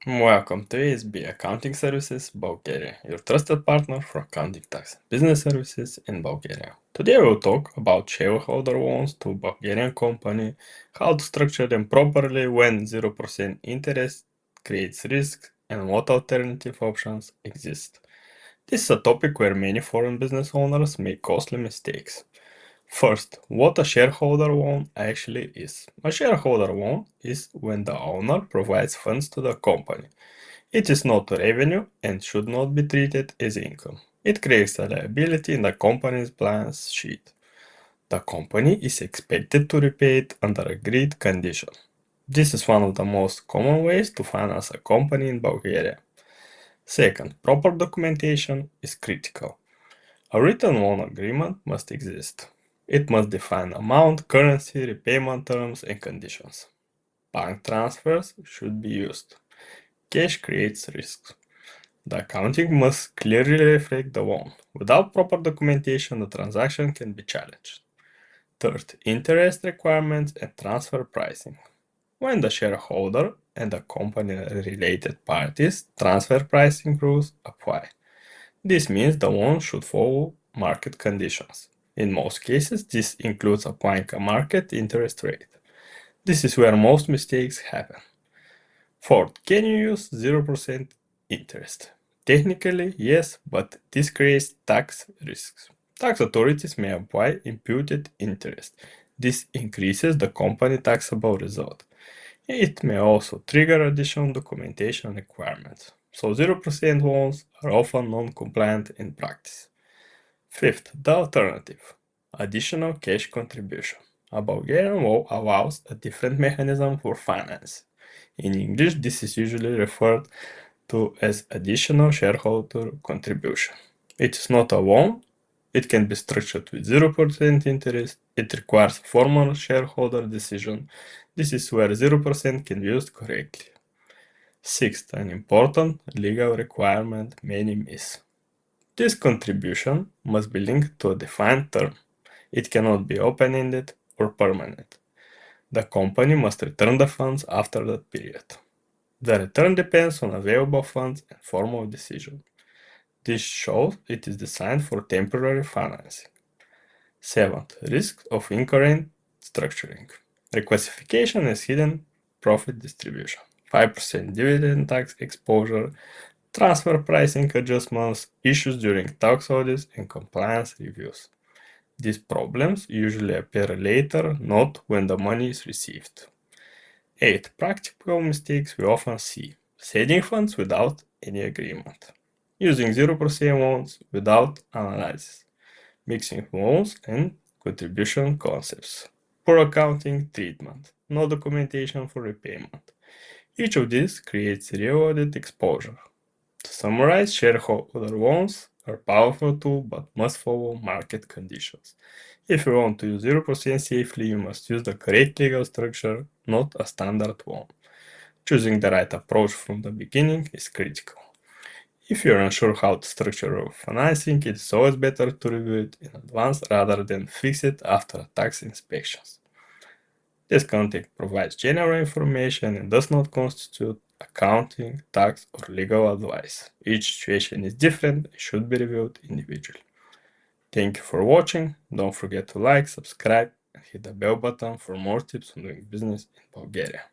Welcome to ASB Accounting Services Bulgaria, your trusted partner for accounting tax and business services in Bulgaria. Today we'll talk about shareholder loans to Bulgarian company, how to structure them properly when 0% interest creates risk, and what alternative options exist. This is a topic where many foreign business owners make costly mistakes. First, what a shareholder loan actually is. A shareholder loan is when the owner provides funds to the company. It is not revenue and should not be treated as income. It creates a liability in the company's balance sheet. The company is expected to repay it under agreed conditions. This is one of the most common ways to finance a company in Bulgaria. Second, proper documentation is critical. A written loan agreement must exist. It must define amount, currency, repayment terms, and conditions. Bank transfers should be used. Cash creates risks. The accounting must clearly reflect the loan. Without proper documentation, the transaction can be challenged. Third, interest requirements and transfer pricing. When the shareholder and the company are related parties, transfer pricing rules apply. This means the loan should follow market conditions. In most cases, this includes applying a market interest rate. This is where most mistakes happen. Fourth, can you use 0% interest? Technically, yes, but this creates tax risks. Tax authorities may apply imputed interest. This increases the company taxable result. It may also trigger additional documentation requirements, so 0% loans are often non-compliant in practice. Fifth, the alternative, additional cash contribution. A Bulgarian law allows a different mechanism for finance. In English, this is usually referred to as additional shareholder contribution. It is not a loan. It can be structured with 0% interest. It requires formal shareholder decision. This is where 0% can be used correctly. Sixth, an important legal requirement many miss. This contribution must be linked to a defined term. It cannot be open-ended or permanent. The company must return the funds after that period. The return depends on available funds and formal decision. This shows it is designed for temporary financing. Seventh, risk of incorrect structuring. Reclassification as hidden profit distribution. 5% dividend tax exposure, transfer pricing adjustments, issues during tax audits and compliance reviews. These problems usually appear later, not when the money is received. 8. Practical mistakes we often see. Saving funds without any agreement. Using 0% loans without analysis. Mixing loans and contribution concepts. Poor accounting treatment. No documentation for repayment. Each of these creates real audit exposure. To summarize, shareholder loans are a powerful tool but must follow market conditions. If you want to use 0% safely, you must use the correct legal structure, not a standard loan. Choosing the right approach from the beginning is critical. If you are unsure how to structure your financing, it is always better to review it in advance rather than fix it after tax inspections. This content provides general information and does not constitute accounting, tax, or legal advice. Each situation is different and should be reviewed individually. Thank you for watching. Don't forget to like, subscribe, and hit the bell button for more tips on doing business in Bulgaria.